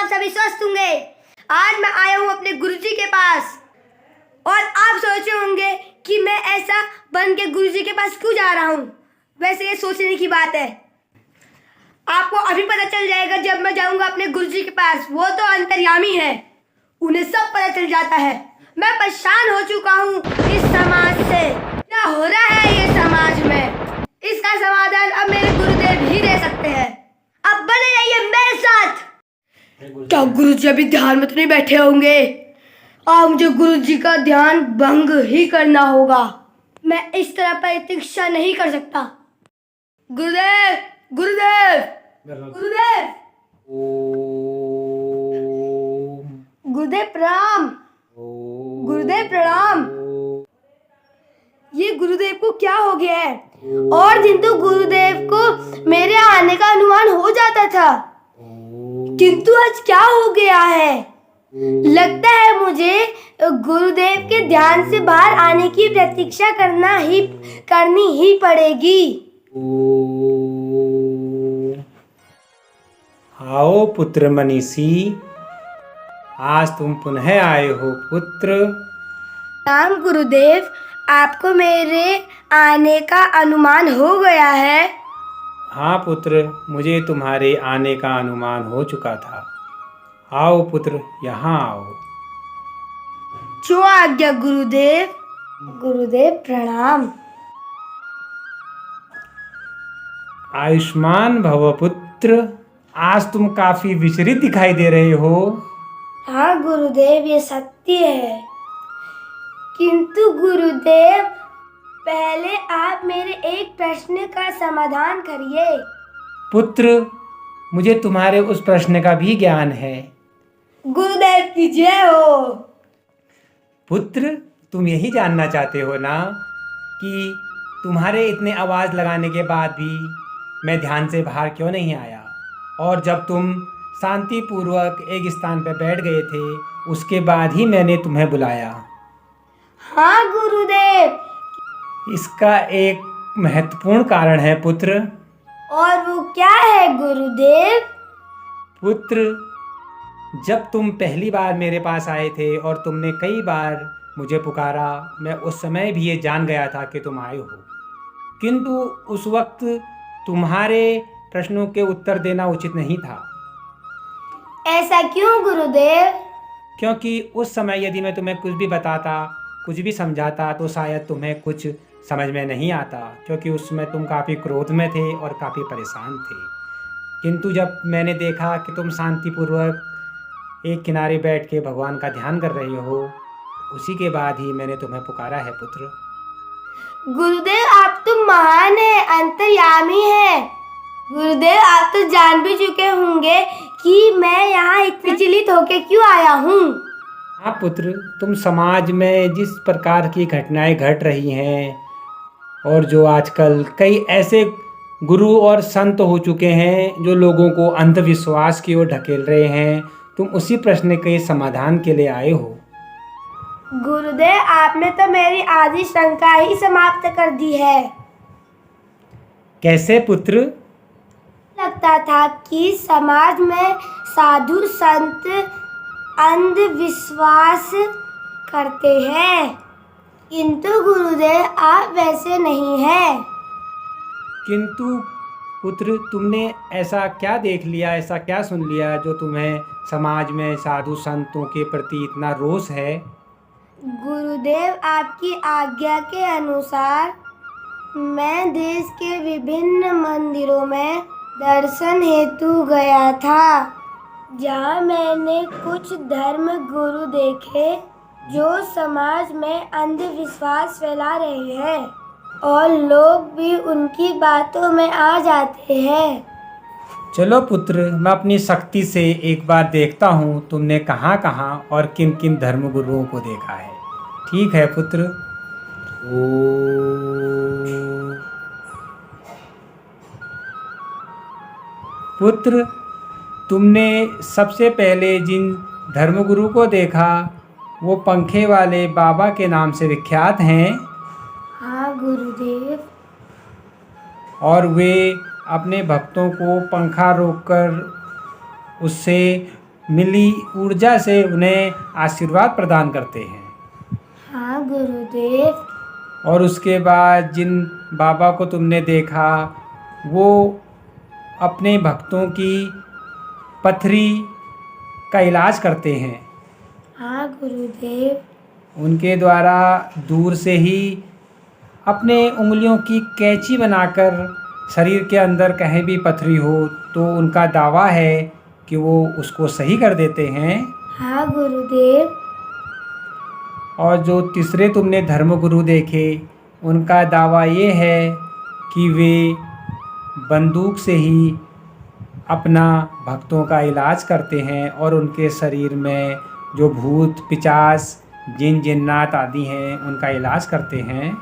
आप सभी स्वस्थ होंगे। आज मैं आया हूँ अपने गुरुजी के पास और आप सोचे होंगे कि मैं ऐसा बन के गुरुजी के पास क्यों जा रहा हूँ। वैसे ये सोचने की बात है, आपको अभी पता चल जाएगा जब मैं जाऊंगा अपने गुरुजी के पास। वो तो अंतर्यामी है, उन्हें सब पता चल जाता है। मैं परेशान हो चुका हूँ इस समाज से। क्या हो रहा है ये समाज में, इसका समाधान अब मेरे गुरुदेव ही दे सकते हैं। अब बने रहिए मेरे साथ। क्या गुरुजी अभी ध्यान में तो नहीं बैठे होंगे? अब मुझे गुरुजी का ध्यान भंग ही करना होगा। मैं इस तरह प्रतीक्षा नहीं कर सकता। गुरुदेव, गुरुदेव, गुरुदेव, गुरुदेव प्रणाम। गुरुदेव प्रणाम। ये गुरुदेव को क्या हो गया है? और दिन तो गुरुदेव को मेरे आने का अनुमान हो जाता था, किंतु आज क्या हो गया है? लगता है मुझे गुरुदेव के ध्यान से बाहर आने की प्रतीक्षा करनी ही पड़ेगी। आओ पुत्र मनीषी, आज तुम पुनः आए हो पुत्र। राम गुरुदेव, आपको मेरे आने का अनुमान हो गया है? हाँ पुत्र, मुझे तुम्हारे आने का अनुमान हो चुका था। आओ पुत्र, यहाँ आओ। जो आज्ञा गुरुदेव। गुरुदेव प्रणाम। आयुष्मान भव पुत्र, आज तुम काफी विचलित दिखाई दे रहे हो। हाँ गुरुदेव, ये सत्य है, किंतु गुरुदेव पहले आप मेरे एक प्रश्न का समाधान करिए। पुत्र, मुझे तुम्हारे उस प्रश्न का भी ज्ञान है। गुरुदेव की जय हो। पुत्र, तुम यही जानना चाहते हो ना कि तुम्हारे इतने आवाज़ लगाने के बाद भी मैं ध्यान से बाहर क्यों नहीं आया, और जब तुम शांतिपूर्वक एक स्थान पर बैठ गए थे उसके बाद ही मैंने तुम्हें बुलाया। हाँ गुरुदेव। इसका एक महत्वपूर्ण कारण है पुत्र। और वो क्या है गुरुदेव? पुत्र, जब तुम पहली बार मेरे पास आए थे और तुमने कई बार मुझे पुकारा, मैं उस समय भी ये जान गया था कि तुम आए हो, किंतु उस वक्त तुम्हारे प्रश्नों के उत्तर देना उचित नहीं था। ऐसा क्यों गुरुदेव? क्योंकि उस समय यदि मैं तुम्हें कुछ भी बताता, कुछ भी समझाता, तो शायद तुम्हें कुछ समझ में नहीं आता, क्योंकि उस समय तुम काफ़ी क्रोध में थे और काफ़ी परेशान थे। किंतु जब मैंने देखा कि तुम शांतिपूर्वक एक किनारे बैठ के भगवान का ध्यान कर रहे हो, उसी के बाद ही मैंने तुम्हें पुकारा है पुत्र। गुरुदेव आप तो महान है, अंतर्यामी है। गुरुदेव आप तो जान भी चुके होंगे कि मैं यहाँ इतनी विचलित होके क्यों आया हूँ। हाँ पुत्र, तुम समाज में जिस प्रकार की घटनाएं घट रही हैं और जो आजकल कई ऐसे गुरु और संत हो चुके हैं जो लोगों को अंधविश्वास की ओर ढकेल रहे हैं, तुम उसी प्रश्न के समाधान के लिए आए हो। गुरुदेव आपने तो मेरी आधी शंका ही समाप्त कर दी है। कैसे पुत्र? लगता था कि समाज में साधु संत अंधविश्वास करते हैं, किंतु गुरुदेव आप वैसे नहीं हैं। किंतु पुत्र, तुमने ऐसा क्या देख लिया, ऐसा क्या सुन लिया जो तुम्हें समाज में साधु संतों के प्रति इतना रोष है? गुरुदेव आपकी आज्ञा के अनुसार मैं देश के विभिन्न मंदिरों में दर्शन हेतु गया था, जहाँ मैंने कुछ धर्म गुरु देखे जो समाज में अंधविश्वास फैला रहे हैं और लोग भी उनकी बातों में आ जाते हैं। चलो पुत्र, मैं अपनी शक्ति से एक बार देखता हूँ तुमने कहाँ कहाँ और किन किन धर्मगुरुओं को देखा है। ठीक है पुत्र। पुत्र, तुमने सबसे पहले जिन धर्मगुरु को देखा वो पंखे वाले बाबा के नाम से विख्यात हैं। हाँ गुरुदेव। और वे अपने भक्तों को पंखा रोककर उससे मिली ऊर्जा से उन्हें आशीर्वाद प्रदान करते हैं। हाँ गुरुदेव। और उसके बाद जिन बाबा को तुमने देखा वो अपने भक्तों की पथरी का इलाज करते हैं। हाँ गुरुदेव। उनके द्वारा दूर से ही अपने उंगलियों की कैंची बनाकर शरीर के अंदर कहीं भी पथरी हो तो उनका दावा है कि वो उसको सही कर देते हैं। हाँ गुरुदेव। और जो तीसरे तुमने धर्मगुरु देखे उनका दावा ये है कि वे बंदूक से ही अपना भक्तों का इलाज करते हैं और उनके शरीर में जो भूत पिचास जिन जिन्नात आदि हैं उनका इलाज करते हैं।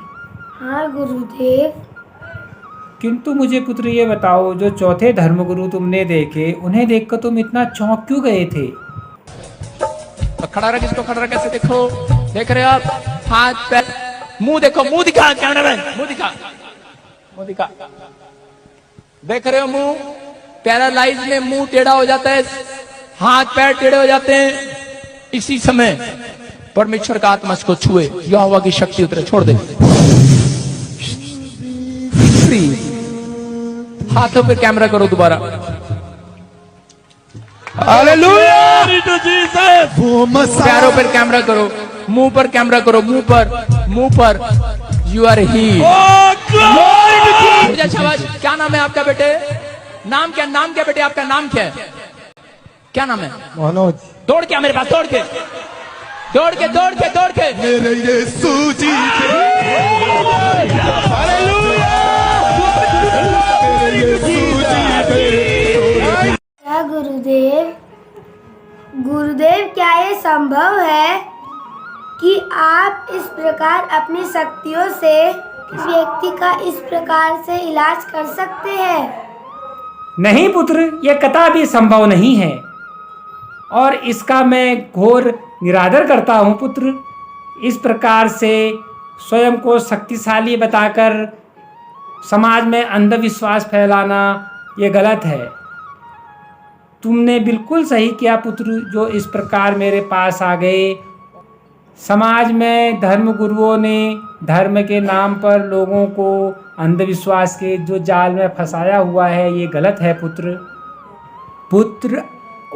हाँ गुरुदेव। किंतु मुझे पुत्र ये बताओ, जो चौथे धर्मगुरु तुमने देखे उन्हें देखकर तुम इतना चौंक क्यों गए थे? तो खड़ा रख, इसको खड़ा रख, कैसे देखो, देख रहे हो आप, हाथ पैर, मुंह देखो, मुंह दिखा, कैमरामैन मुंह दिखा, मुंह दिखा, देख रहे हो मुंह, पैरालाइज में मुंह टेढ़ा हो जाता है, हाथ पैर टेढ़े हो जाते हैं। इसी समय परमेश्वर का आत्मा इसको छुए, यहोवा की शक्ति उतरे, छोड़ दे। हाथों पे कैमरा करो दोबारा। हालेलुया, पैरों पर कैमरा करो, मुंह पर कैमरा करो, मुंह पर यू आर हील्ड। शाबाश। क्या नाम है आपका बेटे? नाम क्या बेटे आपका? नाम क्या है? क्या नाम है? मनोज। दौड़ के मेरे पास, दौड़ के मेरे यीशु जी क्या गुरुदेव? गुरुदेव, क्या ये संभव है कि आप इस प्रकार अपनी शक्तियों से व्यक्ति का इस प्रकार से इलाज कर सकते हैं? नहीं पुत्र, यह कदापि संभव नहीं है और इसका मैं घोर निरादर करता हूँ पुत्र। इस प्रकार से स्वयं को शक्तिशाली बताकर समाज में अंधविश्वास फैलाना ये गलत है। तुमने बिल्कुल सही किया पुत्र जो इस प्रकार मेरे पास आ गए। समाज में धर्म गुरुओं ने धर्म के नाम पर लोगों को अंधविश्वास के जो जाल में फंसाया हुआ है, ये गलत है पुत्र।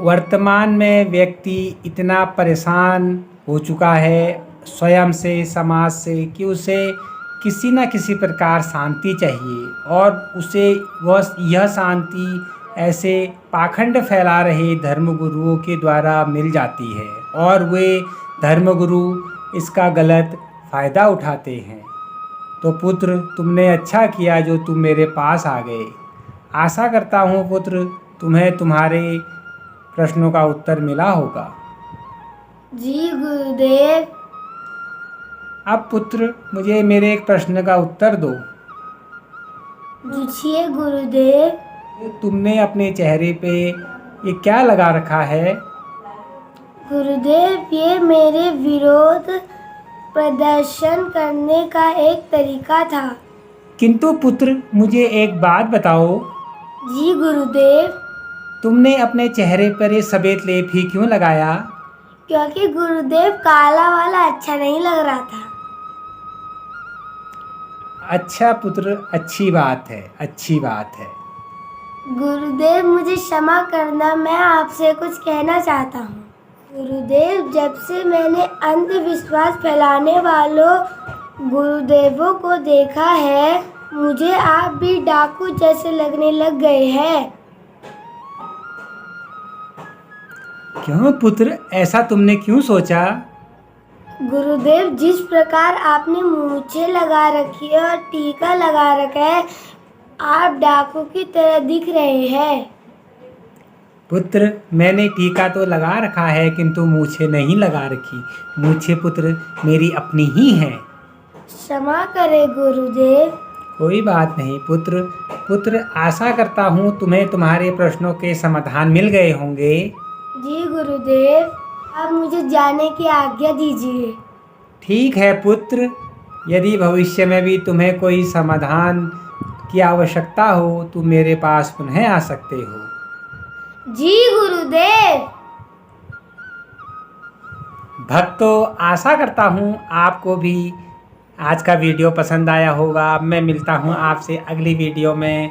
वर्तमान में व्यक्ति इतना परेशान हो चुका है स्वयं से, समाज से, कि उसे किसी न किसी प्रकार शांति चाहिए और उसे वह यह शांति ऐसे पाखंड फैला रहे धर्मगुरुओं के द्वारा मिल जाती है और वे धर्मगुरु इसका गलत फ़ायदा उठाते हैं। तो पुत्र, तुमने अच्छा किया जो तुम मेरे पास आ गए। आशा करता हूँ पुत्र तुम्हें तुम्हारे प्रश्नों का उत्तर मिला होगा। जी गुरुदेव। अब पुत्र मुझे मेरे एक प्रश्न का उत्तर दो। पूछिए गुरुदेव। तुमने अपने चेहरे पे ये क्या लगा रखा है? गुरुदेव, ये मेरे विरोध प्रदर्शन करने का एक तरीका था। किंतु पुत्र मुझे एक बात बताओ। जी गुरुदेव। तुमने अपने चेहरे पर ये सफ़ेद लेप ही क्यों लगाया? क्योंकि गुरुदेव काला वाला अच्छा नहीं लग रहा था। अच्छा पुत्र, अच्छी बात है, अच्छी बात है। गुरुदेव, मुझे क्षमा करना, मैं आपसे कुछ कहना चाहता हूँ। गुरुदेव, जब से मैंने अंधविश्वास फैलाने वालों गुरुदेवों को देखा है, मुझे आप भी डाकू जैसे लगने लग गए हैं। क्यों पुत्र, ऐसा तुमने क्यों सोचा? गुरुदेव, जिस प्रकार आपने मूछें लगा रखी है और टीका लगा रखा है, आप डाकू की तरह दिख रहे हैं। पुत्र, मैंने टीका तो लगा रखा है किंतु मूछें नहीं लगा रखी। मूछें पुत्र मेरी अपनी ही हैं। क्षमा करें गुरुदेव। कोई बात नहीं पुत्र, आशा करता हूँ तुम्हें तुम्हारे प्रश्नों के समाधान मिल गए होंगे। जी गुरुदेव, आप मुझे जाने की आज्ञा दीजिए। ठीक है पुत्र, यदि भविष्य में भी तुम्हें कोई समाधान की आवश्यकता हो तुम मेरे पास पुनः आ सकते हो। जी गुरुदेव। भक्तों, आशा करता हूँ आपको भी आज का वीडियो पसंद आया होगा। मैं मिलता हूँ आपसे अगली वीडियो में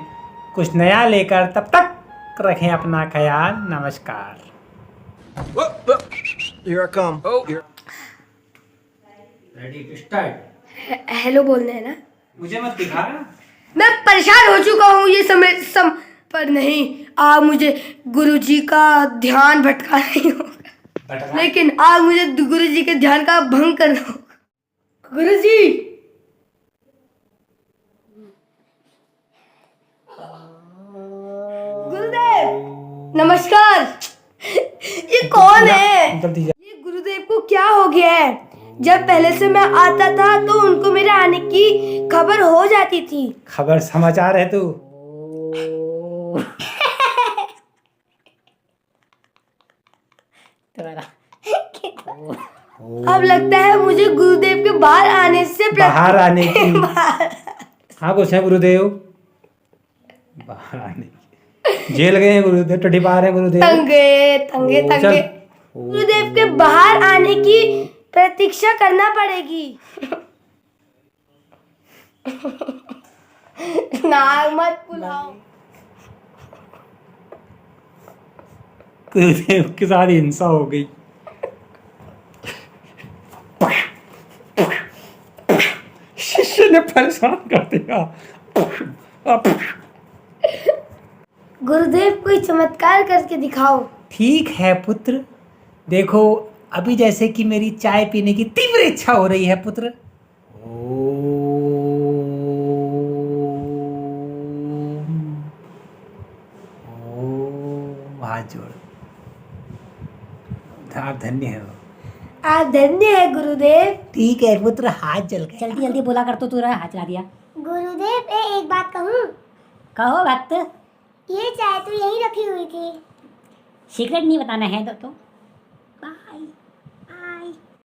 कुछ नया लेकर। तब तक रखें अपना ख्याल। नमस्कार। Here I come. Ready to start. Hello बोलना है ना? मुझे मत दिखा। मैं परेशान हो चुका हूँ ये समय पर नहीं। आप मुझे गुरुजी का ध्यान भटका नहीं होगा, लेकिन आज मुझे गुरुजी के ध्यान का भंग करना होगा। गुरुजी, गुरुदेव नमस्कार। ये कौन है? जल्दी जा। ये गुरुदेव को क्या हो गया है? जब पहले से मैं आता था तो उनको मेरे आने की खबर हो जाती थी। खबर समाचार है तू। अब लगता है मुझे गुरुदेव के बाहर आने से बाहर आने की। हाँ कुछ है गुरुदेव, बाहर आने की। जेल गए हैं गुरुदेव, टटी बाहर है गुरुदेव। तंगे तंगे ओ, तंगे चल। गुरुदेव के बाहर आने की प्रतीक्षा करना पड़ेगी। नाक मत बुलाओ। गुरुदेव के साथ हिंसा हो गई। शिष्य ने परेशान कर दिया। गुरुदेव कोई चमत्कार करके दिखाओ। ठीक है पुत्र, देखो अभी जैसे कि मेरी चाय पीने की तीव्र इच्छा हो रही है पुत्र। ओम हाथ जोड़। आप धन्य हो। आप धन्य है गुरुदेव। ठीक है पुत्र, हाथ जल गए। जल्दी जल्दी बोला कर, तो तू रहा हाथ चला दिया। गुरुदेव एक बात कहूँ? कहो भक्त। ये चाय तो यहीं रखी हुई थी। सीक्रेट नहीं बताना है तो बाय।